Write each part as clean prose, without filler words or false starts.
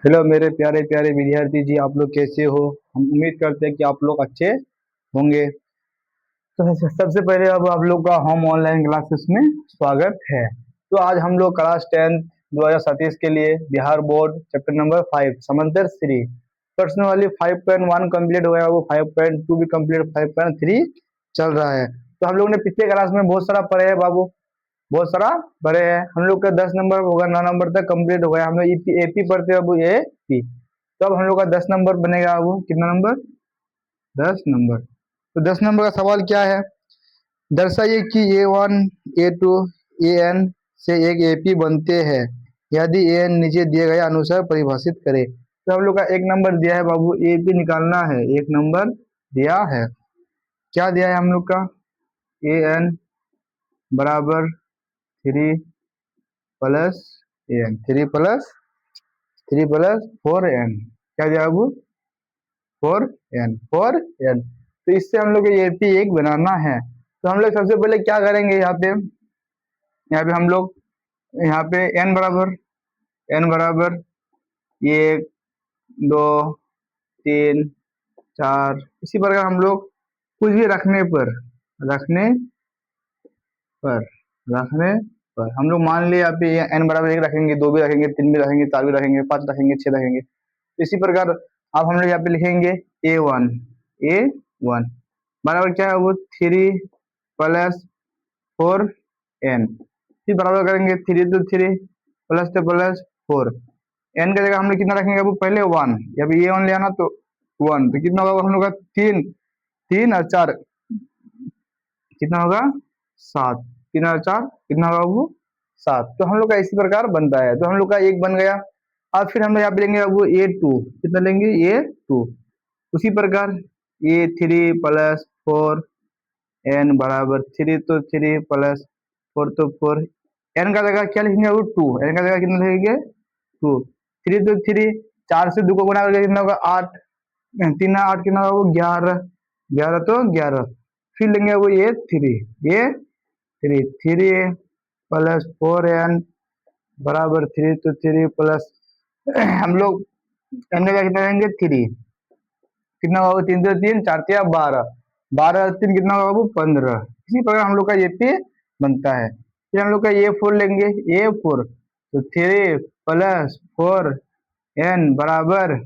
Hello मेरे प्यारे प्यारे विद्यार्थी जी, आप लोग कैसे हो। हम उम्मीद करते हैं कि आप लोग अच्छे होंगे। तो सबसे पहले अब आप लोग का हम ऑनलाइन क्लासेस में स्वागत है। तो आज हम लोग क्लास 10 2027 के लिए बिहार बोर्ड चैप्टर नंबर 5 समंदर श्री प्रश्न वाली 5.1 कंप्लीट हो गया, वो 5.2 भी कंप्लीट, 5.3 चल रहा है। तो हम लोग ने पिछले क्लास में बहुत सारा पढ़े हैं बाबू, बहुत सारा बड़े हैं। हम लोग का 10 नंबर होगा, 9 नंबर तक कंप्लीट हो गया। हम लोग एपी पढ़ते हैं अब, ए पी। तो अब हम लोग का 10 नंबर बनेगा। अब कितना नंबर? 10 नंबर। तो 10 नंबर का सवाल क्या है? दर्शाइए कि A1 A2 AN से एक एपी बनते हैं, यदि AN नीचे दिए गए अनुसार परिभाषित करें। तो हम लोग का एक नंबर दिया है बाबू, एपी निकालना है। एक नंबर दिया है, क्या दिया है हम लोग का? AN बराबर 3 + AN, 3 + 4n। क्या दिया बाबू? 4n। तो इससे हम लोग को एपी एक बनाना है। तो हम लोग सबसे पहले क्या करेंगे? यहाँ पे हम लोग यहाँ पे n बराबर 1 2 3 4, इसी प्रकार हम लोग कुछ भी रखने पर रखने पर हम लोग मान लिया यहाँ पे n बराबर 1 रखेंगे, 2 भी रखेंगे, 3 भी रखेंगे, 4 भी रखेंगे, 5 रखेंगे, 6 रखेंगे। इसी प्रकार अब हम लोग यहाँ पे लिखेंगे A1 बराबर क्या है वो? 3 + 4n। फिर बराबर करेंगे 3 + 4। n का जगह हम लोग कितना रखेंगे? वो पहले 1, जब A1 ले आना तो 1, तो कितना होगा हम लोग का? 3 3 और 4 कितना होगा? 7। 3 और 4 कितना होगा वो? 7। तो हम लोग का इसी प्रकार बनता है। तो हम लोग का एक बन गया। अब फिर हम लोग यहाँ पे लेंगे वो A2, कितना लेंगे? A2। उसी प्रकार A3 + 4n बराबर 3, तो 3 + 4 तो 4। n का जगह क्या लिखेंगे? वो 2। n का जगह कितना लिखेंगे? 2। 3 तो 3, 4 से 2 को गुणा करके कितना होगा? 8। 3 8 कितना होगा? वो 11। 11 तो 11। फिर लेंगे वो A3 3 + 4n बराबर 3, तो 3 प्लस हम लोग n का कितना लेंगे? 3। कितना होगा? 3 से 3 4 या 12, 12 और 3 कितना होगा? 15। इसी प्रकार हम लोग का ये पे बनता है। फिर हम लोग का A4 लेंगे। A4 तो 3 + 4n बराबर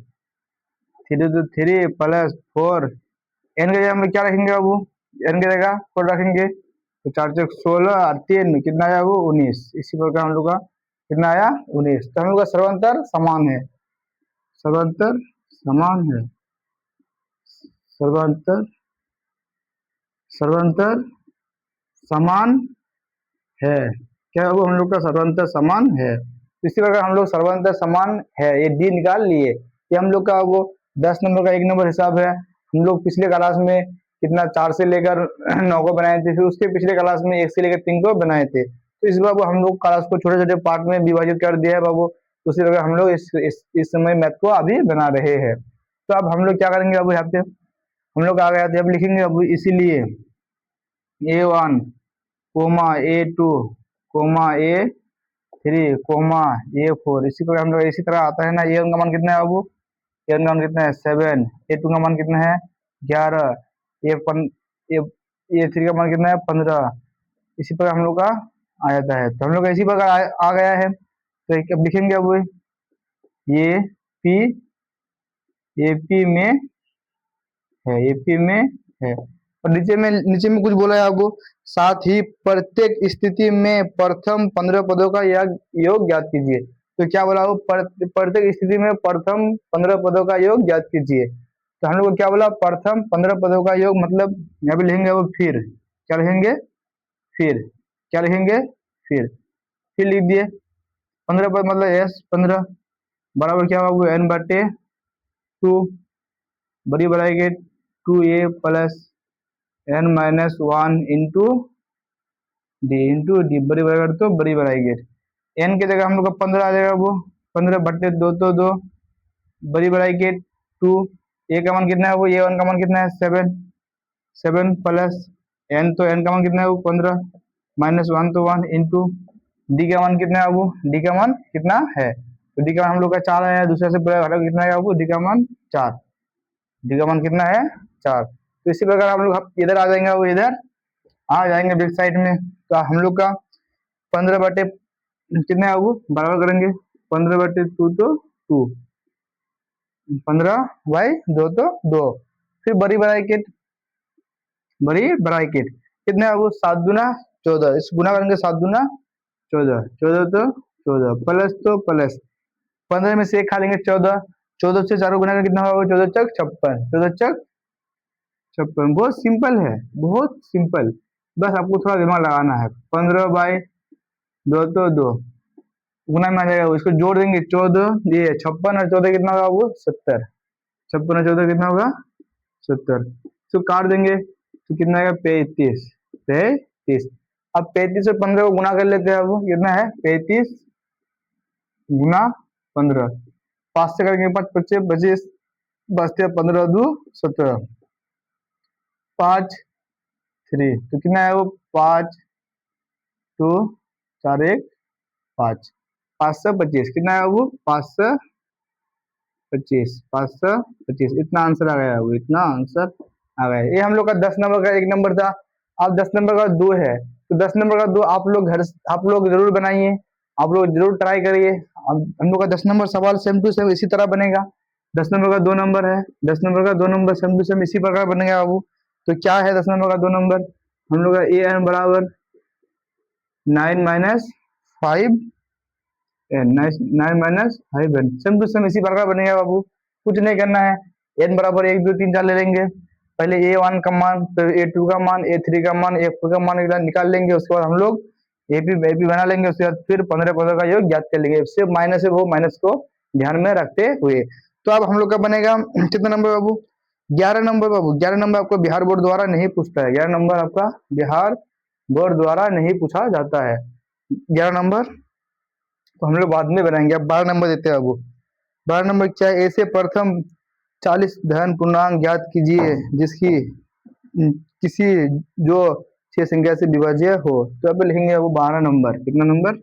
3, तो 3 + 4। n का जगह हम लोग क्या रखेंगे बाबू? n की जगह 4 रखेंगे, तो 4 से 16 और 3 कितना आया? वो 19। इसी प्रकार हम लोग का कितना आया? 19। तो हम लोग का सर्वांतर समान है। सर्वांतर समान है। सर्वांतर सर्वांतर समान है। क्या वो हम लोग का सर्वांतर समान है? इसी प्रकार हम लोग सर्वांतर समान है ये डी निकाल लिए। ये हम लोग का वो 10 नंबर का 1 नंबर हिसाब है। हम लोग पिछले क्लास में कितना 4 से लेकर 9 को बनाए थे, फिर उसके पिछले क्लास में 1 से लेकर 3 को बनाए थे। तो इस बार हम लोग क्लास को छोटे छोटे पार्ट में विभाजित कर दिया है बाबू। तो उसी प्रकार हम लोग इस समय मैथ को अभी बना रहे हैं। तो अब हम लोग क्या करेंगे? अब यहाँ पे हम लोग आ गया थे, अब लिखेंगे अब इसीलिए A1 coma A2 coma A3 coma A4। इसी प्रकार हम लोग इसी तरह आता है ना। A1 का मान कितना है बाबू? A1 का मान कितना है? 7। A2 का मान कितना है? 11। A3 का मान कितना है? 15। इसी प्रकार हम लोग का आ जाता है। तो हम लोग का इसी प्रकार आ गया है। तो अब लिखेंगे अब ये पी एपी में है, एपी में है। और नीचे में कुछ बोला है आपको, साथ ही प्रत्येक स्थिति में प्रथम 15 पदों का योग ज्ञात कीजिए। तो क्या बोला वो? प्रत्येक स्थिति में प्रथम 15 पदों का योग ज्ञात कीजिए। तो हम लोग को क्या बोला? प्रथम 15 पदों का योग, मतलब यहाँ पे लिखेंगे वो फिर। क्या लिखेंगे? फिर। क्या लिखेंगे? फिर लिख दिए। 15 पद मतलब एस 15 बराबर क्या होगा? वो n/2 बड़ी बढ़ाएंगे 2a + n-1 इंटू डी बड़ी बढ़ाएगा तो बड़ी बढ़ाएंगे। n की जगह हम लोग का 15 आ जाएगा। वो 15/2 तो 2 बड़ी बढ़ाएंगे 2। a का मान कितना है? वो A1 का मान कितना है? 7। 7 प्लस n, तो n का मान कितना है? वो 15 -1 तो 1 इंटू डी का मान कितना है? वो डी का मान कितना है? तो डी का मान हम लोग का 4 है, दूसरे से पूरा घटा कितना आएगा आपको, डी का मान 4, डी का मान कितना है 4। तो इसी प्रकार हम लोग इधर आ जाएंगे, वो इधर आ जाएंगे बैक साइड में। तो हम लोग का 15 बटे कितना है वो बराबर करेंगे, 15/2 तो 2, 15/2 तो 2। फिर बड़ी ब्रैकेट, बड़ी ब्रैकेट कितना है वो 7 दूना 14, इस गुना करेंगे 7 दूना 14, 14 तो 14 प्लस तो प्लस 15 में से एक खा लेंगे 14, 14 से 4 गुना का कितना होगा 14 चक 56, 14 चक 56। बहुत सिंपल है, बहुत सिंपल, बस आपको थोड़ा दिमाग लगाना है। 15/2 तो 2 गुना में आ जाएगा, इसको जोड़ देंगे 14 ये 56 और 14 कितना होगा वो 70, 56 और 14 कितना होगा 70। इसको काट देंगे तो कितना आएगा 35, 35। अब 35 और 15 को गुना कर लेते हैं, अब कितना है 35 गुना 15, 5 से करेंगे 5 25 25 बचते 15 2 17, 5 3 तो कितना है वो 5 2 4 1 5, 525 कितना है वो 525, 525 इतना आंसर आ गया, वो इतना आंसर आ गया। ये हम लोग का 10 नंबर का 1 नंबर था। अब 10 नंबर का 2 है, तो 10 नंबर का 2 आप लोग आप लोग जरूर बनाइए, आप लोग जरूर ट्राई करिए। अब हम लोग का 10 नंबर सवाल सेम टू सेम इसी तरह बनेगा। 10 नंबर का 2 नंबर है, 10 नंबर का 2 नंबर सेम टू सेम इसी प्रकार बनेगा बाबू। तो क्या है 10 नंबर का 2 नंबर, हम लोग का ए एन बराबर 9 - 5 9 - 5 एन, सेम टू सेम इसी प्रकार बनेगा बाबू। कुछ नहीं करना है, एन बराबर 1 2 3 4 ले लेंगे, पहले A1 का मान, फिर A2 का मान, A3 का मान, A4 का मान निकाल लेंगे। उसके बाद हम लोग AP बना लेंगे। उसके बाद फिर 15 का योग ज्ञात कर लेंगे, इससे माइनस है वो माइनस को ध्यान में रखते हुए। तो अब हम लोग का बनेगा कितना नंबर बाबू 11 नंबर बाबू। 11 नंबर आपको बिहार बोर्ड द्वारा नहीं पूछता है, 11 नंबर आपका बिहार बोर्ड द्वारा नहीं पूछा जाता है 11 नंबर, तो हम लोग बाद में बनाएंगे। अब 12 नंबर देते हैं बाबू। 12 नंबर क्या है, ऐसे प्रथम 40 धन पूर्णांक ज्ञात कीजिए जिसकी किसी जो 6 संख्या से विभाज्य हो। तो अब लिखेंगे वो 12 नंबर, कितना number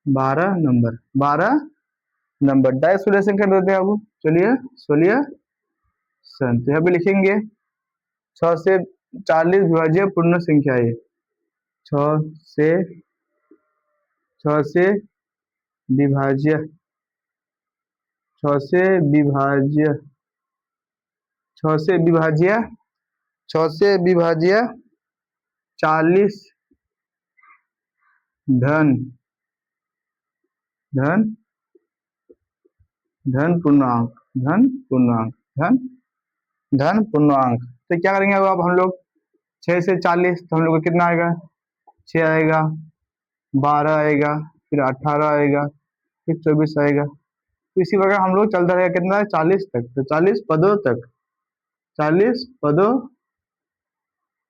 12 number, 12 number direct solution कर देते हैं बाबू। चलिए सोल्यूशन, तो यहाँ पे लिखेंगे 6 से 40 विभाज्य पूर्ण संख्या है, 6 से 6 से विभाज्य 6 से विभाज्य 6 से विभाज्य 6 से विभाज्य 40 धन धन धन पूर्णांक धन पूर्णांक धन धन पूर्णांक। तो क्या करेंगे अब हम लोग 6 से 40, तो हम लोग को कितना आएगा 6 आएगा, 12 आएगा, फिर 18 आएगा, फिर 24 आएगा। तो इसी प्रकार हम लोग चलता रहेगा कितना 40 तक, तो 40 पदों तक, 40 पदों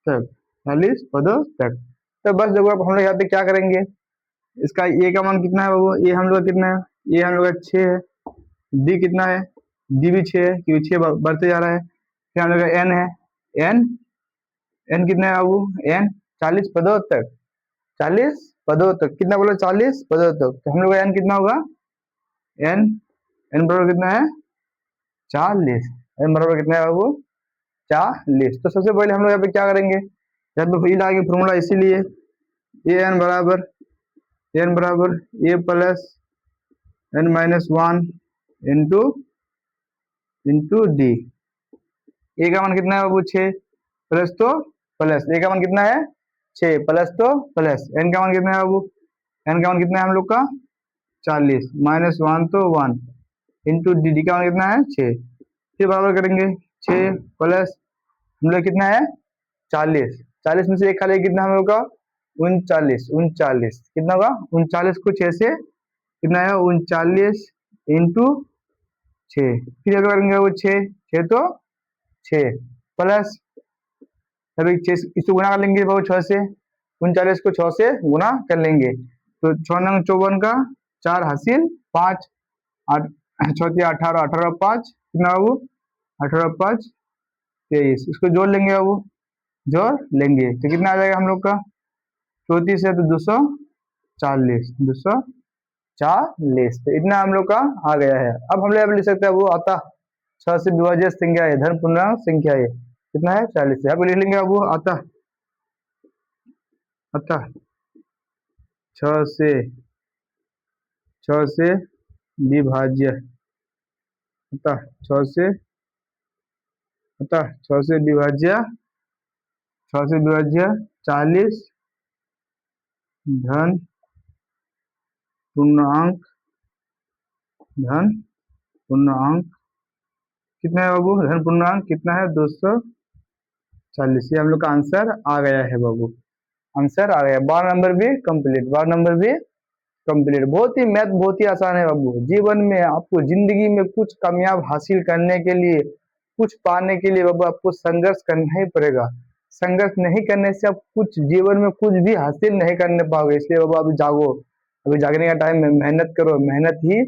तक, 40 पदों तक। तो बस देखो अब हम लोग यहाँ पे क्या करेंगे, इसका ए का मान कितना है वो, ये हम लोग का कितना है, ये हम लोग का 6 है, डी कितना है, डी भी 6 है क्योंकि 6 बढ़ते जा रहा है। फिर हम लोग का एन है, एन एन कितना है बाबू, एन 40 पदों तक, 40 पदों तक कितना बोला 40 पदों तक। तो हम लोग का एन कितना होगा, एन एन बराबर कितना है 40, एन बराबर कितना है बाबू 40। तो सबसे पहले हम लोग यहाँ पे क्या करेंगे, यहाँ पे वही लाएंगे फॉर्मूला, इसीलिए एन बराबर ए plus n - 1 into D. A का मान कितना है बाबू 6 प्लस तो प्लस, ए का मान कितना है 6 प्लस तो प्लस, एन का मान कितना है बाबू, एन का मान कितना है हम लोग का 40 -1 तो 1 इंटू डी, डी का मान कितना है 6। फिर बराबर करेंगे 6 प्लस हम लोग कितना है 40, 40 में से एक खाली कितना हम लोग का 39, 39 कितना होगा 39 को 6 से कितना है 39 इंटू 6। फिर अगर करेंगे वो 6 तो 6 प्लस अभी 6 इसको गुना कर लेंगे वो 6 से, 39 को 6 से गुना कर लेंगे। तो 6 नंग 54 का 4 हासिल 5, 8 6 18, 18 5 कितना बाबू 18 5 23, इसको जोड़ लेंगे बाबू, जोड़ लेंगे तो कितना आ जाएगा हम लोग का 34 है तो 240, 240 40। तो इतना हम लोग का आ गया है। अब हम लोग लिख सकते हैं वो अतः 6 से विभाज्य संख्या है, धन पूर्णांक संख्या है, कितना है 40 है। अब लिख लेंगे वो अतः अतः 6 से 6 से विभाज्य अतः 6 से अतः 6 से विभाज्य 6 से विभाज्य 40 धन पूर्णांक धन पूर्णांक कितना है बाबू, धन पूर्णांक कितना है 240। ये हम लोग का आंसर आ गया है बाबू, आंसर आ गया। बार नंबर भी कंप्लीट, बार नंबर भी कंप्लीट। बहुत ही मैथ बहुत ही आसान है बाबू। जीवन में आपको जिंदगी में कुछ कामयाब हासिल करने के लिए, कुछ पाने के लिए बाबू आपको संघर्ष करना ही पड़ेगा। संघर्ष नहीं करने से आप कुछ जीवन में कुछ भी हासिल नहीं करने पाओगे। इसलिए बाबू अभी जागो, अभी जागने का टाइम है, मेहनत करो। मेहनत ही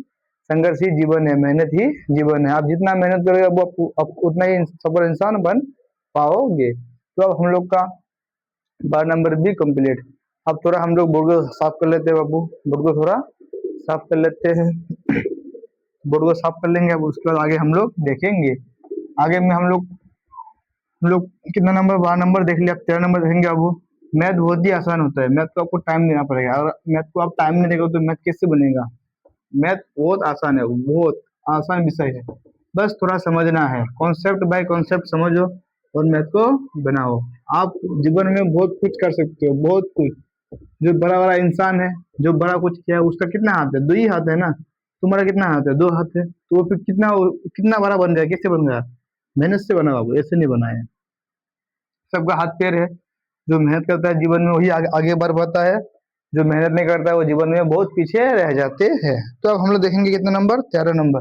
संघर्ष ही जीवन है, मेहनत ही जीवन है। आप जितना मेहनत करोगे वो आप उतना ही सफल इंसान बन पाओगे। तो अब हम लोग का बार नंबर भी कंप्लीट। अब थोड़ा हम लोग बोर्ड को साफ कर लेते हैं बाबू, बोर्ड को थोड़ा साफ कर लेते हैं। बोर्ड को साफ कर लेंगे, अब उसके बाद आगे हम लोग देखेंगे। आगे में हम लोग कितना नंबर, बार नंबर देख लिया, अब 13 नंबर देखेंगे बाबू। मैथ बहुत ही आसान होता है, मैथ को आपको टाइम देना पड़ेगा। और मैथ को आप टाइम नहीं देगा तो मैथ कैसे बनेगा। मैथ बहुत आसान है, बहुत आसान विषय है, बस थोड़ा समझना है। कॉन्सेप्ट बाय कॉन्सेप्ट समझो और मैथ को बनाओ। आप जीवन में बहुत कुछ कर सकते हो, बहुत कुछ। जो बड़ा बड़ा इंसान है, जो बड़ा कुछ किया है, उसका कितना हाथ है, 2 ही हाथ है ना। तुम्हारा कितना हाथ है, 2 हाथ है। तो वो फिर कितना कितना बड़ा बन गया, कैसे बन गया, मेहनत से बना बाबू, ऐसे नहीं बना है। सबका हाथ पैर है। जो मेहनत करता है जीवन में वही आगे बढ़ पाता है, जो मेहनत नहीं करता है वो जीवन में बहुत पीछे रह जाते हैं। तो अब हम लोग देखेंगे कितना नंबर, 13 नंबर।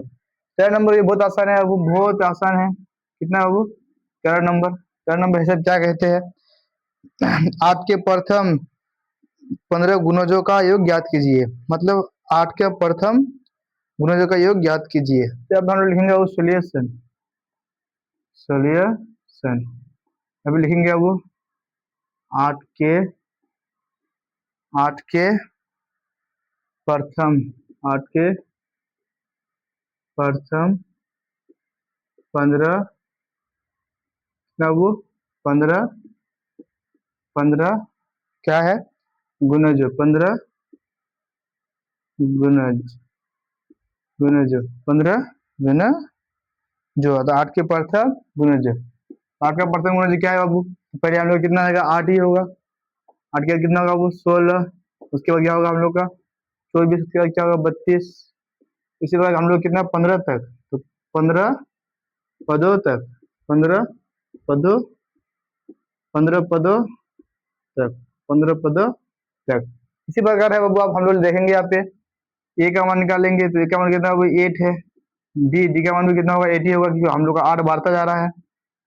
13 नंबर ये बहुत आसान है, वो बहुत आसान है। कितना है वो, 13 नंबर। 13 नंबर हिसाब क्या कहते हैं, आठ के प्रथम 15 गुणजों का योग ज्ञात कीजिए। मतलब 8 के प्रथम गुणजों का योग ज्ञात कीजिए। तो अब हम लोग लिखेंगे वो सोल्यूशन, सोल्यूशन। अभी लिखेंगे वो 8 के 8 के प्रथम 8 के प्रथम 15 ना वो 15 15 क्या है, गुणज, 15 गुणज गुणज 15 गुणज जो, तो 8 के प्रथम गुणज। 8 का प्रथम गुणज क्या है बाबू, पहले हम लोग कितना आएगा, 8 ही होगा। 8 के कितना होगा वो 16। उसके बाद क्या होगा हम लोग का 24, उसके बाद क्या होगा 32। इसी प्रकार हम लोग कितना 15 तक, तो 15 पदों तक, 15 पदों 15 पदों तक, 15 पदों तक। इसी प्रकार है बाबू, आप हम लोग देखेंगे यहाँ पे ए का मान निकालेंगे तो ए का मान कितना होगा 8 है। डी का मान भी कितना होगा 8 ही होगा, क्योंकि हम लोग का 8 बढ़ता जा रहा है।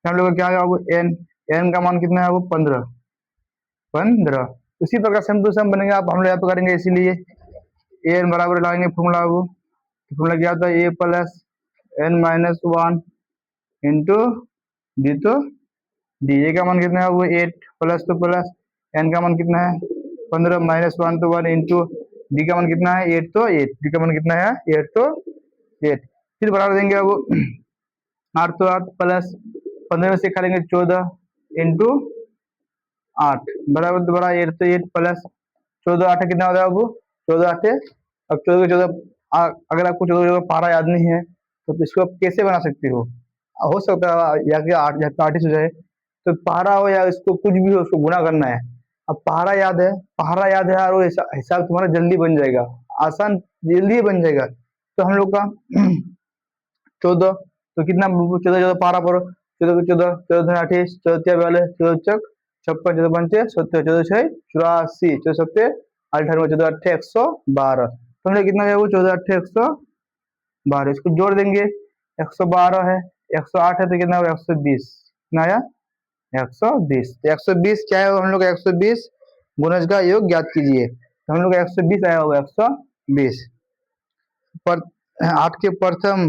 हम लोग का क्या है वो एन, एन का मान कितना है वो 15 15। उसी प्रकार सेम टू सेम बनेगा, आप हम लोग यहाँ पे करेंगे। इसीलिए ए एन बराबर लगाएंगे फॉर्मूला वो, फॉर्मूला क्या होता है, A plus N minus 1 into D, तो डी। ए का मान कितना है वो 8 प्लस तो प्लस, एन का मान कितना है 15 माइनस 1 तो 1 इंटू डी का मान कितना है 8 तो 8, डी का मान कितना है 8 तो 8। फिर बराबर देंगे अब 8 तो 8 प्लस 15 में से करेंगे 14 इंटू 8 बराबर दोबारा 8 तो 8 प्लस 14 8 कितना होता है अब 14 8। अब 14 14 अगर आपको 14 पारा याद नहीं है तो इसको आप कैसे बना सकते हो सकता है या कि 8 या 8 हो जाए। तो पहाड़ा हो या इसको कुछ भी हो, उसको गुणा करना है। अब पहाड़ा याद है, पहाड़ा याद है और वो हिसाब तुम्हारा जल्दी बन जाएगा, आसान जल्दी ही बन जाएगा। तो हम लोग का 14, तो कितना 14 14 पहाड़ा पर 14 14 14 28 14 42 14 56 14 पंचे 70 14 6 84 14 7 98 14 8 112। तो हमने कितना है वो 14 8 112, इसको जोड़ देंगे 112 है, 108 है तो कितना होगा 120, कितना आया 120। तो 120 क्या है हम लोग का 120 गुणज का योग ज्ञात कीजिए। तो हम लोग का 120 आया होगा 120 पर 8 के प्रथम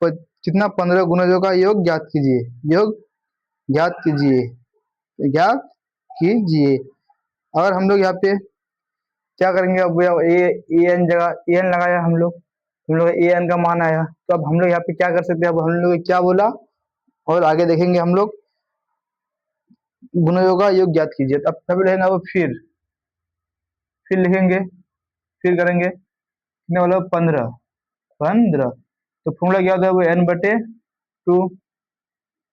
कितना 15 गुणजों का योग ज्ञात कीजिए, योग ज्ञात कीजिए, ज्ञात कीजिए। और हम लोग यहाँ पे क्या करेंगे अब ए एन जगह ए एन लगाया हम लोग ए एन का मान आया, तो अब हम लोग यहाँ पे क्या कर सकते हैं, अब हम लोग क्या बोला और आगे देखेंगे हम लोग गुणों का योग ज्ञात कीजिए। तब तब लिखेंगे वो फिर लिखेंगे, फिर करेंगे कितने वाला 15 तो फॉर्मूला क्या होता है वो एन बटे 2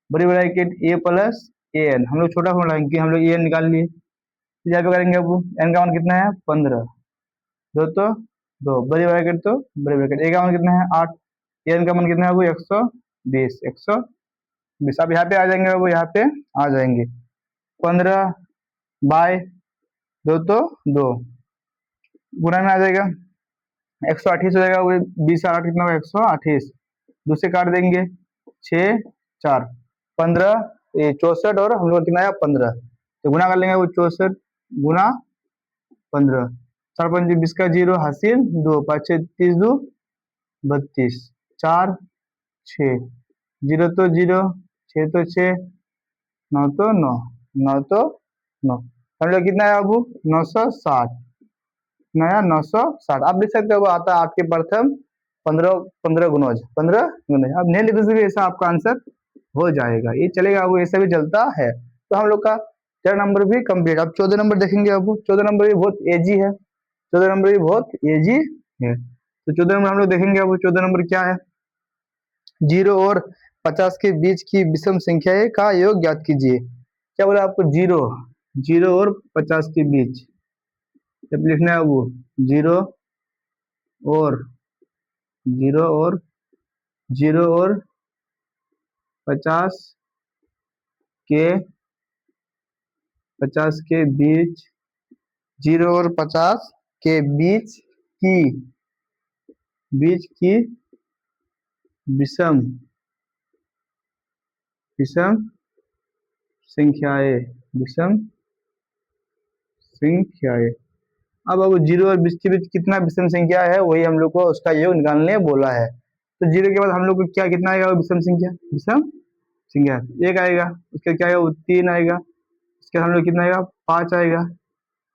बड़ी bracket A plus A N, हम लोग छोटा फॉर्मूला कि हम लोग ए एन निकाल लिए। तो यहाँ पे करेंगे अब एन का मान कितना है 15 दो तो दो बड़ी ब्रैकेट तो बड़ी ब्रैकेट ए का मान कितना है 8 एन का मान कितना है वो 120 अब यहाँ पे आ जाएंगे, वो यहाँ पे आ जाएंगे 15 बाय दो तो दो गुणा में आ जाएगा 128 हो जाएगा, वो 20 और 8 कितना होगा 128, दूसरे काट देंगे 6 4 15 64 और हम लोग कितना आया 15, तो गुणा कर लेंगे वो 64 गुणा 15 4 5 20 का 0 हासिल 2 5 6 30 2 32 4 6 0 तो 0 6 तो 6 9 तो 9 9 तो 9 हम लोग कितना है अब 960 नया 960 आप लिख सकते हो, आता है आपके प्रथम 15 गुणज 15 गुणज, अब नहीं लिखने से भी ऐसा आपका आंसर हो जाएगा, ये चलेगा, वो ऐसा भी चलता है। तो हम लोग का 13 नंबर भी कंप्लीट। अब 14 नंबर देखेंगे, अब 14 नंबर भी बहुत एजी है, 14 नंबर भी बहुत एजी है। तो 14 नंबर हम लोग देखेंगे, अब 14 नंबर क्या है, 0 और 50 के बीच की विषम संख्याएं का योग ज्ञात कीजिए। क्या बोला आपको, 0 और 50 के बीच जब लिखना है वो 0 और 0 और 0 और 50 के 50 के बीच 0 और 50 के बीच की विषम संख्याएं अब 0 और 20 के बीच कितना विषम संख्या है, वही हम लोग को उसका योग निकालने बोला है। तो 0 के बाद हम लोग को क्या कितना आएगा, विषम संख्या 1 आएगा, उसके क्या आएगा 3 आएगा, उसके हम लोग कितना आएगा 5 आएगा,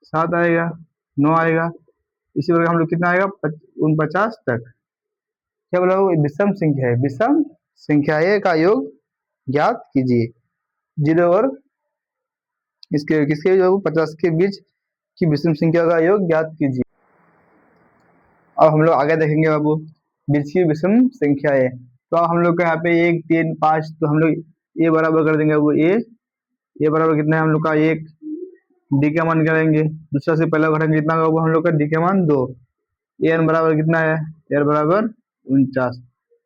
7 आएगा, 9 आएगा, इसी प्रकार हम लोग कितना आएगा 49 तक। क्या बोला, वो विषम संख्या है, विषम संख्याएं का योग ज्ञात कीजिए। 0 और इसके किसके जो 50 के बीच की विषम संख्या का योग ज्ञात कीजिए। अब हम लोग आगे देखेंगे बाबू, बीच की विषम संख्याएं। तो अब हम लोग का यहाँ पे 1 3 5, तो हम लोग ए बराबर कर देंगे, वो ए बराबर कितना है हम लोग का 1, डी का मान करेंगे दूसरा से पहला घटाएंगे कितना होगा हम लोग का डी का मान 2, ए एन बराबर कितना है, ए बराबर 49।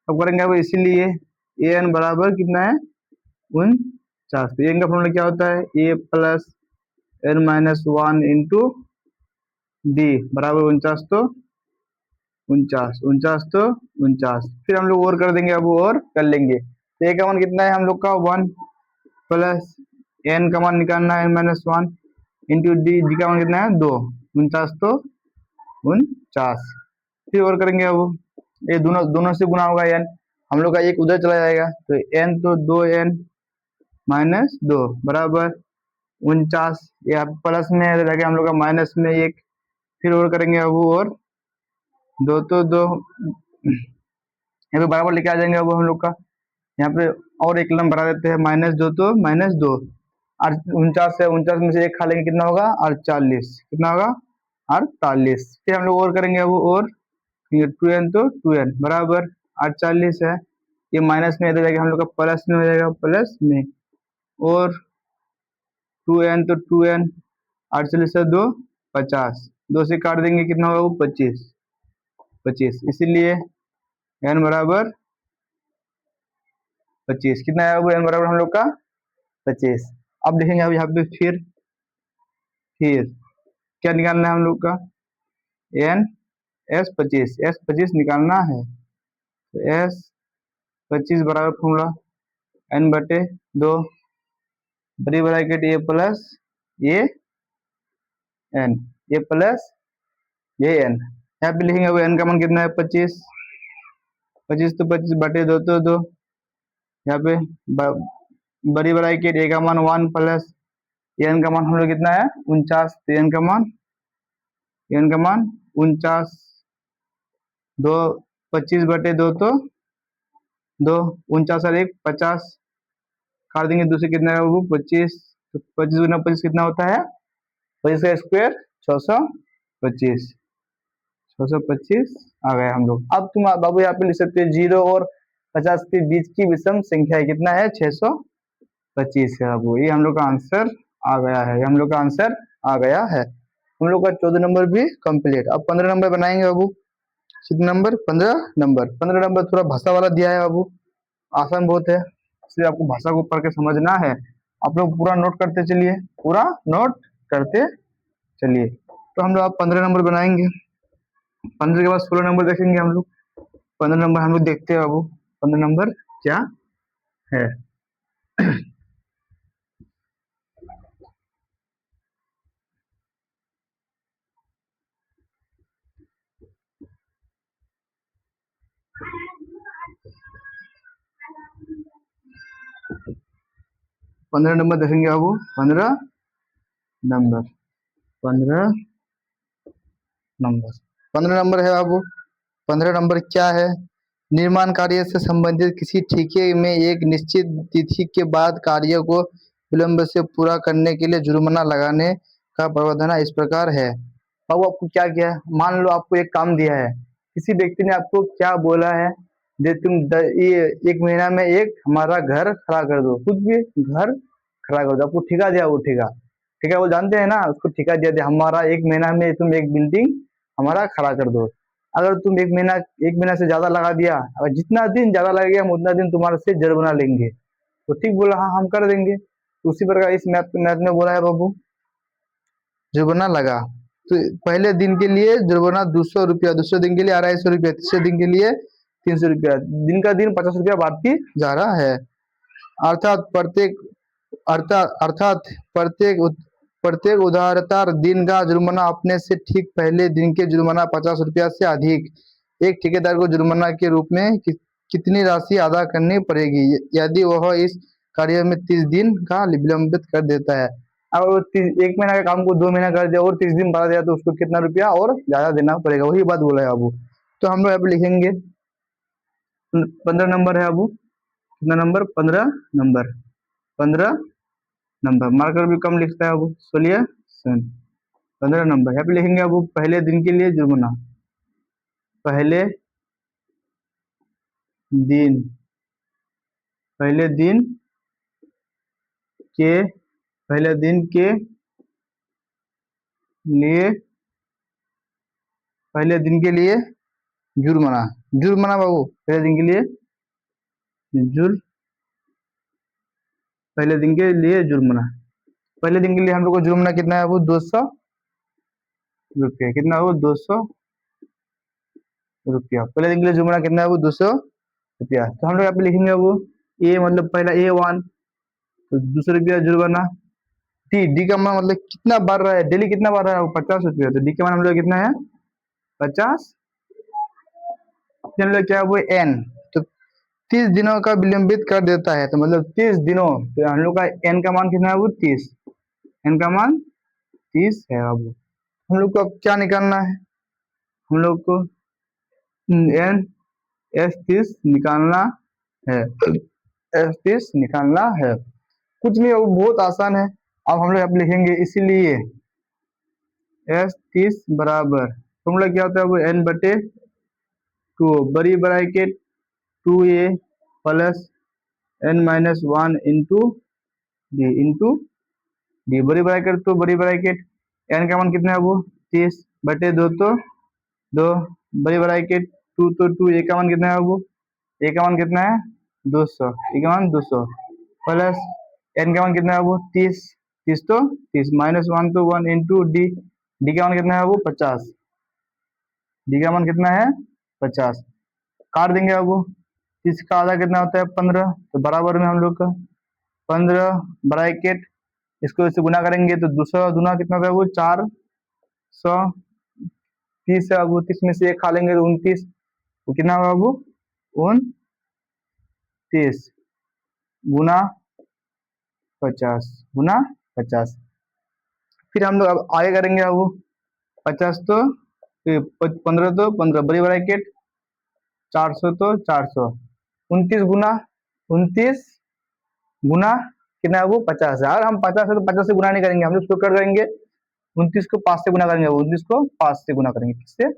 अब करेंगे अब इसीलिए ए एन बराबर कितना है 49, तो एन का फॉर्मूला क्या होता है, A plus N minus 1 into D बराबर 49 तो 49 तो 49, फिर हम लोग और कर देंगे, अब और कर लेंगे। तो ए का मान कितना है हम लोग का 1 प्लस एन का मान निकालना है -1 इंटू डी का मान कितना है 2, 49 तो 49, फिर और करेंगे। अब ये दोनों से गुना होगा एन, हम लोग का एक उधर चला जाएगा, तो एन तो 2n -2 बराबर 49, या प्लस में जाके हम लोग का माइनस में 1, फिर और करेंगे अब और 2 तो 2, यहाँ पे बराबर लेके आ जाएंगे अब हम लोग का, यहाँ पे और एक लम्ब बढ़ा देते हैं -2 तो -2, और 49 है, 49 में से एक खा लेंगे कितना होगा 48, कितना होगा 48, फिर हम लोग और करेंगे अब और 2n तो 2n बराबर 48 है, ये माइनस में इधर जाएगा हम लोग का प्लस में हो जाएगा, प्लस में और 2n तो 2n 48 से 2 50, 2 से काट देंगे कितना होगा वो 25, इसीलिए n बराबर 25, कितना है वो n बराबर हम लोग का 25। अब लिखेंगे अब यहाँ पे फिर क्या निकालना है हम लोग का, n s25 निकालना है, तो s25 बराबर फॉर्मूला n बटे 2 बड़ी bracket A plus A N, A plus A N, यहाँ पे लिखेंगे वो n का मान कितना है 25 तो 25 बटे 2 तो 2, यहाँ पे बड़ी ब्रैकेट ए का मान 1 प्लस एन का मान हम लोग कितना है 49, तो एन का मान n का मान 49, 25/2 तो 2, 49 और 1 50, काट देंगे 2 से कितना है वो 25, तो 25 गुना 25 कितना होता है, 25 का स्क्वायर 625, 625 आ गया हम लोग। अब तुम बाबू यहाँ पे लिख सकते हैं 0 और 50 के बीच की विषम संख्या है, कितना है 625 है बाबू। ये हम लोग का आंसर आ गया है, ये हम लोग का आंसर आ गया है। हम लोग का 14 नंबर भी कंप्लीट। अब 15 नंबर बनाएंगे बाबू। कितने नंबर, 15 नंबर। 15 नंबर थोड़ा भाषा वाला दिया है बाबू, आसान बहुत है, इसलिए आपको भाषा को पढ़ के समझना है। आप लोग पूरा नोट करते चलिए, पूरा नोट करते चलिए। तो हम लोग आप 15 नंबर बनाएंगे, 15 के बाद 16 नंबर देखेंगे हम लोग। 15 नंबर हम लोग देखते हैं बाबू, 15 नंबर क्या है। 15 नंबर देखेंगे बाबू, 15 नंबर, 15 नंबर, 15 नंबर है बाबू। 15 नंबर क्या है, निर्माण कार्य से संबंधित किसी ठेके में एक निश्चित तिथि के बाद कार्य को विलंब से पूरा करने के लिए जुर्माना लगाने का प्रावधान इस प्रकार है। बाबू आपको क्या किया है, मान लो आपको एक काम दिया है, किसी व्यक्ति ने आपको क्या बोला है, जे तुम ये 1 महीना में एक हमारा घर खड़ा कर दो, कुछ भी घर खड़ा कर दो। आपको ठेका दिया, वो ठेका, ठेका वो जानते हैं ना, उसको ठेका दिया, हमारा 1 महीना में तुम एक बिल्डिंग हमारा खड़ा कर दो। अगर तुम 1 महीना से ज्यादा लगा दिया, अगर जितना दिन ज्यादा लगेगा हम उतना दिन तुम्हारे से जुर्माना लेंगे। तो ठीक बोला, हाँ हम कर देंगे। तो उसी प्रकार इस मैथ में बोला है बाबू, जुर्माना लगा। तो पहले दिन के लिए जुर्माना 200 रुपया, दूसरे दिन के लिए 250 रुपया, तीसरे दिन के लिए 300 रुपया, दिन का दिन 50 रुपया बढ़ती जा रहा है। अर्थात प्रत्येक अर्थात प्रत्येक उधारदार दिन का जुर्माना अपने से ठीक पहले दिन के जुर्माना 50 रुपया से अधिक एक ठेकेदार को जुर्माना के रूप में कितनी राशि अदा करनी पड़ेगी यदि वह इस कार्य में 30 दिन का विलंबित कर देता है। अगर वो 1 महीना के काम को 2 महीना कर दिया और 30 दिन बढ़ा दिया तो उसको कितना रुपया और ज्यादा देना पड़ेगा, वही बात बोला है अबू। तो हम लोग यहाँ पे लिखेंगे 15 नंबर है अबू, कितना नंबर, 15 नंबर, 15 नंबर। मार्कर भी कम लिखता है अबू, सोल्यूशन 15 नंबर। यहाँ पे लिखेंगे अबू पहले दिन के लिए जुर्माना, पहले दिन, पहले दिन के, पहले दिन के लिए, पहले दिन के लिए जुर्माना, जुर्माना बाबू, पहले दिन के लिए पहले दिन के लिए जुर्माना। पहले दिन के लिए हम लोग को जुर्माना कितना है वो 200 रुपया, कितना हो 200 रुपया। पहले दिन के लिए जुर्माना कितना है वो 200 रुपया। तो हम लोग यहाँ पे लिखेंगे वो ए मतलब पहला A1, तो 200 रुपया जुर्माना। डी का मान मतलब कितना बढ़ रहा है, डेली कितना बढ़ रहा है वो 50 रुपया, तो डी का मान हम लोग कितना है 50, क्या है वो एन, तो 30 दिनों का विलंबित कर देता है, तो मतलब 30 दिनों, तो हम लोग का एन का मान कितना है वो 30, एन का मान 30 है। अब हम लोग को अब क्या निकालना है, हम लोग को एन S30 निकालना है, S30 निकालना है, कुछ नहीं, वो बहुत आसान है। अब हम लोग अब लिखेंगे, इसीलिए S30 बराबर फॉर्मूला क्या होता है वो n/2, बड़ी bracket 2a plus n-1 into D, बड़ी ब्रैकेट तो बड़ी ब्रैकेट n का मान कितना है वो 30/2, तो 2, बड़ी ब्रैकेट 2 तो 2, a का मान कितना है वो, a का मान कितना है 200, a का मान 200 प्लस n का मान कितना है वो 30, 30 तो 30 -1 तो 1 इंटू डी का मान कितना है वो 50, डी का मान कितना है 50, काट देंगे अब वो। 30 का आधा कितना होता है 15, तो बराबर में हम लोग का 15 ब्रैकेट, इसको इससे गुना करेंगे तो 200 गुना कितना होता है वो 430 है। अब 30 में से एक खा लेंगे तो 29, तो कितना होगा वो 29 गुना 50 गुना 50। फिर हम लोग अब आगे करेंगे अब 50 तो 15 तो 15 बड़ी ब्रैकेट, 400 तो 400, 29 गुना 29 गुना कितना है वो 50 है। और हम 50 है तो 50 से गुना नहीं करेंगे, हम लोग इसको कर करेंगे 29 को 5 से गुना करेंगे, 29 को 5 से गुना करेंगे, किससे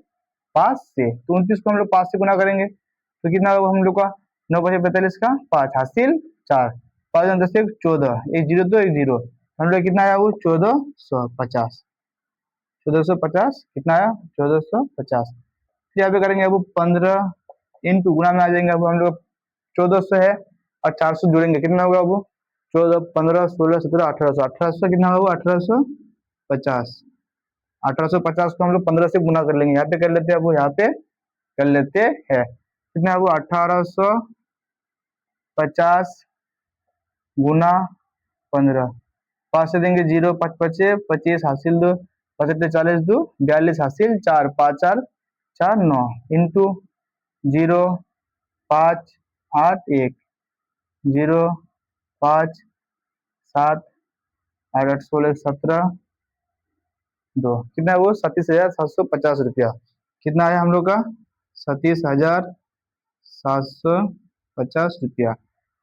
5 से। तो 29 को हम लोग 5 से गुना करेंगे तो कितना होगा हम लोग का 9 5 45 का 5 हासिल 4, 5 10 1 14, एक जीरो तो एक जीरो, हम लोग कितना आया वो 1450, 1450 कितना आया 1450। यहाँ पे करेंगे अब 15 इंटू गुना में आ जाएंगे, अब हम लोग 1400 है और 400 जोड़ेंगे कितना होगा वो 14 15 16 17 1800, 1800 कितना होगा 1850, 1850 को हम लोग 15 से गुना कर लेंगे, यहाँ पे कर लेते हैं, वो यहाँ पे कर लेते हैं कितना है वो 1850 गुना 15, 5 से देंगे जीरो, 5 पचे 25 हासिल 2, 75 40 2 42 हासिल 4, 5 4 4 9 इंटू 0 5 8 1 0 5 7 8 8 16 17 2 कितना है वो 37,750 रुपया, कितना है हम लोग का 37,750 रुपया,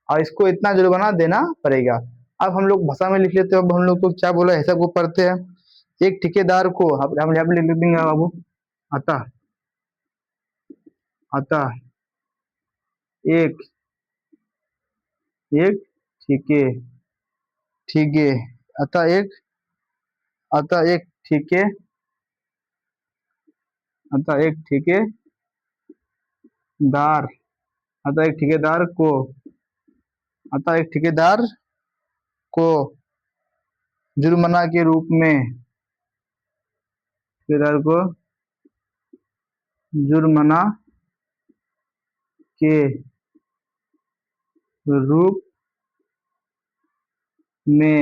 और इसको इतना जुर्माना देना पड़ेगा। अब हम लोग भाषा में लिख लेते हैं, अब हम लोग को क्या बोला है सब वो पढ़ते हैं। एक ठेकेदार को हम यहाँ पे लिख देंगे बाबू, अतः अतः एक एक ठीके ठीके अतः एक अतः एक ठीके अतः एक ठेकेदार अतः एक ठेकेदार को अतः एक ठेकेदार को जुर्माना के रूप में ठेकेदार को जुर्माना के रूप में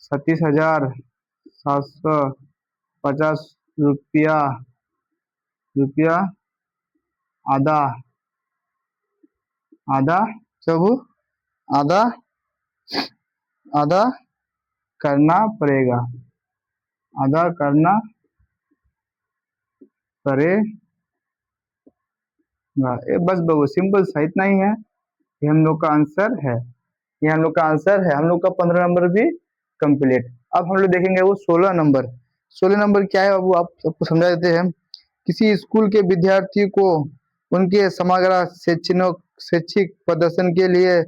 37,750 रुपया रुपया आधा आधा सब आधा आधा करना पड़ेगा, आधा करना पड़ेगा। बस बाबू सिंपल सा इतना ही है, ये हम लोग का आंसर है, ये हम लोग का आंसर है, हम लोग का 15 नंबर भी कंप्लीट। अब हम लोग देखेंगे वो 16 नंबर, 16 नंबर क्या है बाबू आप सबको समझा देते हैं। किसी स्कूल के विद्यार्थी को उनके समग्र शैक्षिक प्रदर्शन के लिए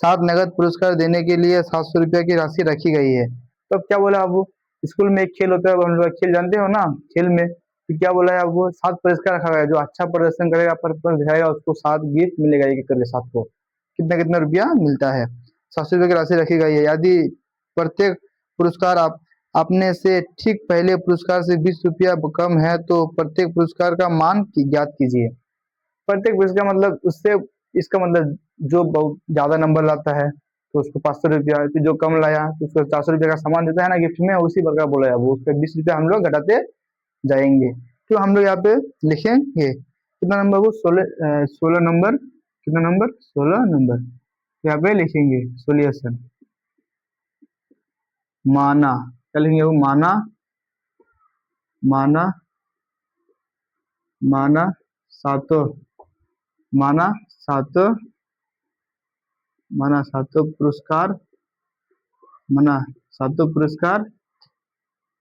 7 नगद पुरस्कार देने के लिए 700 रुपया की राशि रखी गई है। तो अब क्या बोला आपको, स्कूल में एक खेल होता है, हम लोग खेल जानते हो ना, खेल में तो क्या बोला है आपको 7 पुरस्कार रखा गया है, जो अच्छा प्रदर्शन करेगा परफॉर्मेंस दिखाएगा उसको 7 गिफ्ट मिलेगा, एक एक करके 7 को कितना कितना रुपया मिलता है, 700 रुपये की राशि रखी गई है। यदि प्रत्येक पुरस्कार अपने से ठीक पहले पुरस्कार से 20 रुपया कम है तो प्रत्येक पुरस्कार का मान ज्ञात कीजिए। प्रत्येक पुरस्कार मतलब उससे, इसका मतलब जो बहुत ज्यादा नंबर लाता है तो उसको 500 रुपया, तो जो कम लाया तो उसको 400 रुपया का सामान देता है ना गिफ्ट में, उसी प्रकार बोला है वो, उसका 20 रुपया हम लोग घटाते जाएंगे। तो हम लोग यहाँ पे लिखेंगे कितना नंबर वो 16 नंबर, कितना नंबर 16 नंबर यहाँ पे लिखेंगे सोल्यूशन। माना क्या लिखेंगे वो, माना माना माना सातों माना सातों माना सातों पुरस्कार माना सातों पुरस्कार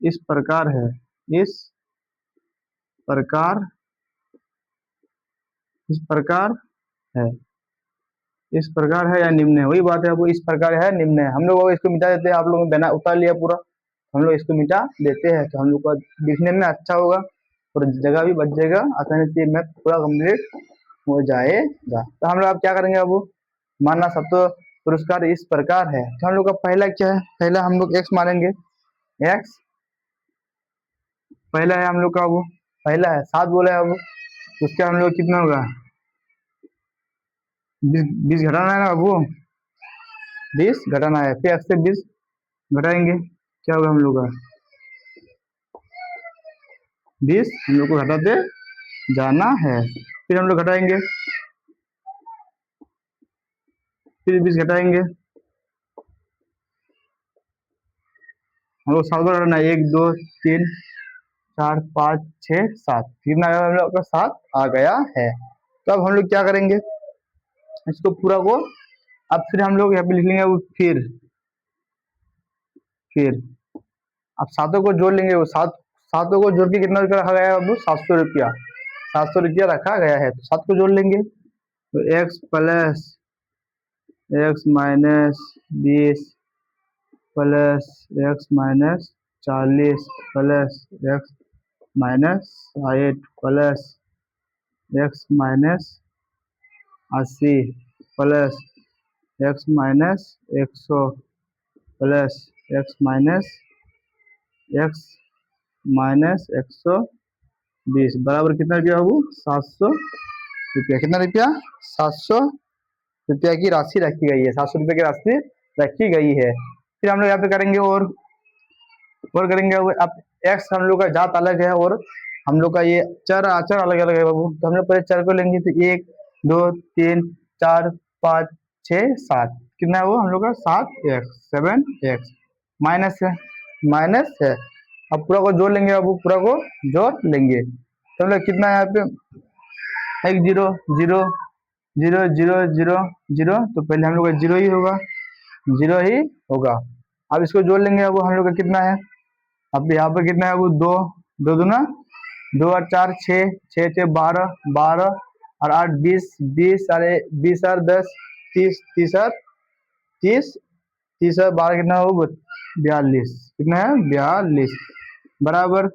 इस प्रकार है, इस प्रकार इस प्रकार है, इस प्रकार है या निम्न है, वही बात है, वो इस प्रकार है निम्न है। हम लोग इसको मिटा देते हैं, आप लोगों ने बना उतार लिया पूरा, हम लोग इसको मिटा देते हैं तो हम लोग का दिखने में अच्छा होगा और जगह भी बच जाएगा, आसानी से मैथ पूरा कंप्लीट हो जाएगा। तो हम लोग अब क्या करेंगे, अब मानना सब तो पुरस्कार इस प्रकार है, तो हम लोग का पहला क्या है, पहला हम लोग एक्स मानेंगे, एक्स पहला है हम लोग का, वो पहला है 7 बोला है, अब उसका हम लोग कितना होगा 20 घटाना है ना बाबू, 20 घटाना है, फिर एक्स से 20 घटाएंगे, क्या होगा हम लोग का 20 हम लोग को घटाते जाना है, फिर हम लोग घटाएंगे, फिर 20 घटाएंगे, हम लोग 7 बार घटाना है, 1 2 3 4 5 6 7, कितना हम लोग का 7 आ गया है। तो अब हम लोग क्या करेंगे, इसको पूरा को अब फिर हम लोग यहाँ पे लिख लेंगे वो फिर अब सातों को जोड़ लेंगे, वो सातों को जोड़ के कितना रुपया रखा गया है अब, 700 रुपया, 700 रुपया रखा गया है। तो 7 को जोड़ लेंगे, तो x plus x minus 20 plus x minus 40 plus x minus 60 plus x minus 80 plus x minus 100 plus x minus 120 बराबर कितना रुपया होगा, 700 रुपया। कितना रुपया, 700 रुपया की राशि रखी गई है, 700 रुपये की राशि रखी गई है। फिर हम लोग यहाँ पे करेंगे और करेंगे। अब एक्स हम लोग का जात अलग है और हम लोग का ये चर आचर अलग अलग है बाबू। तो हम लोग पहले चर को लेंगे, तो 1 2 3 4 5 6 7, कितना है वो हम लोग का 7x माइनस है। अब पूरा को जोड़ लेंगे बाबू, पूरा को जोड़ लेंगे, तो हम लोग कितना है यहाँ पे 1 0 0 0 0 0 0, तो पहले हम लोग का 0 ही होगा। अब इसको जोड़ लेंगे, अब हम लोग का कितना है, अब यहाँ पे कितना है वो 2 2 दूना 2 और 4 6 6 6 12 12 और 8 20 20 और 20 और 10 30 30 और 30 30 और 12 कितना हो 42, कितना है 42 बराबर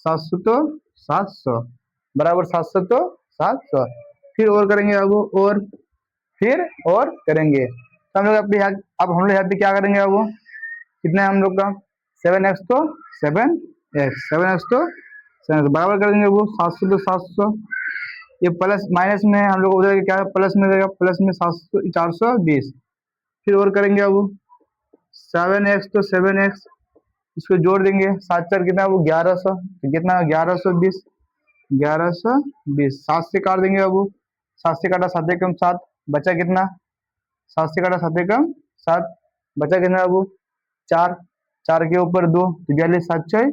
700, तो 700 बराबर 700, तो 700। फिर और करेंगे अब, और करेंगे, तो हम लोग अब हम लोग यहाँ पे क्या करेंगे, अब कितना है हम लोग का 7x, तो 7x बराबर करेंगे वो 700, तो 700। ये प्लस माइनस में हम लोग उधर क्या प्लस में रहेगा, प्लस में 700 420। फिर और करेंगे अब 7x, तो 7x इसको जोड़ देंगे, 7 4 कितना वो 1100, तो कितना 1120 7 से काट देंगे अब, 7 से काटा 7 एकम 7, बचा कितना 7 से काटा 7 एकम 7, बचा कितना अब 4 4 के ऊपर 2, तो 42 7 6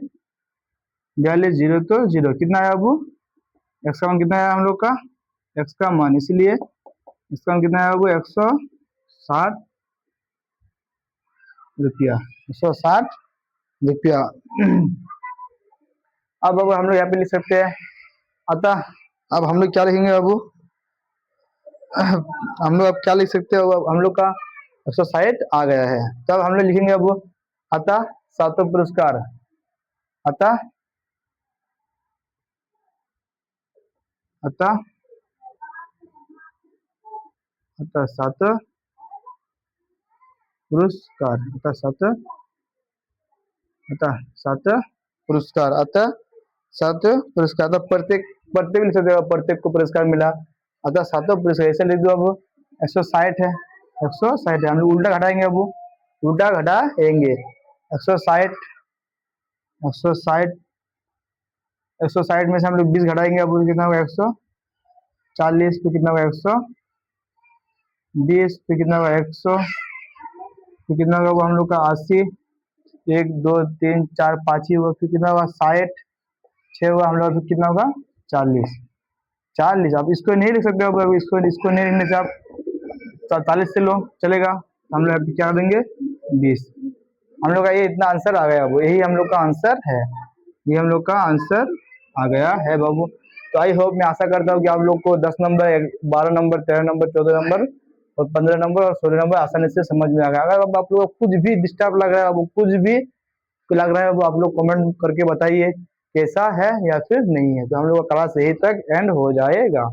42 0, तो 0 कितना है अब एक्स का मान कितना है हम लोग का, एक्स का मान, इसलिए इसका मान कितना है अब 160 रुपया 160 रुपया। अब हम लोग यहाँ पे लिख सकते हैं, अतः अब हम लोग क्या लिखेंगे, अब हम लोग अब क्या लिख सकते हैं, अब हम लोग का 160 आ गया है। तब हम लोग लिखेंगे अब अतः सातों पुरस्कार, अतः सात पुरस्कार, तो प्रत्येक लिख सकते हो, प्रत्येक को पुरस्कार मिला, अतः सातों पुरस्कार ऐसे लिख दो। अब 160 है, 160 है, हम लोग उल्टा घटाएंगे, अब उल्टा घटाएंगे 160 160 में से हम लोग 20 घटाएंगे, अब कितना होगा 140, फिर कितना होगा 120, फिर कितना होगा 100, फिर कितना होगा हम लोग का 80, 1 2 3 4 5 ही हुआ, फिर कितना होगा 60 6 हुआ हम लोग, फिर कितना होगा 40। आप इसको नहीं लिख सकते हो, इसको नहीं लिखने से आप 47 से लो चलेगा, हम लोग क्या देंगे 20। हम लोग का ये इतना आंसर आ गया बाबू, यही हम लोग का आंसर है, ये हम लोग का आंसर आ गया है बाबू। तो आई होप, मैं आशा करता हूँ कि आप लोग को 10 नंबर 12 नंबर 13 नंबर 14 नंबर और 15 नंबर और 16 नंबर आसानी से समझ में आ गया। अगर आप लोग कुछ भी डिस्टर्ब लग रहा है, कुछ भी लग रहा है, वो आप लोग कमेंट करके बताइए कैसा है या फिर नहीं है, तो हम लोग का क्लास यही तक एंड हो जाएगा।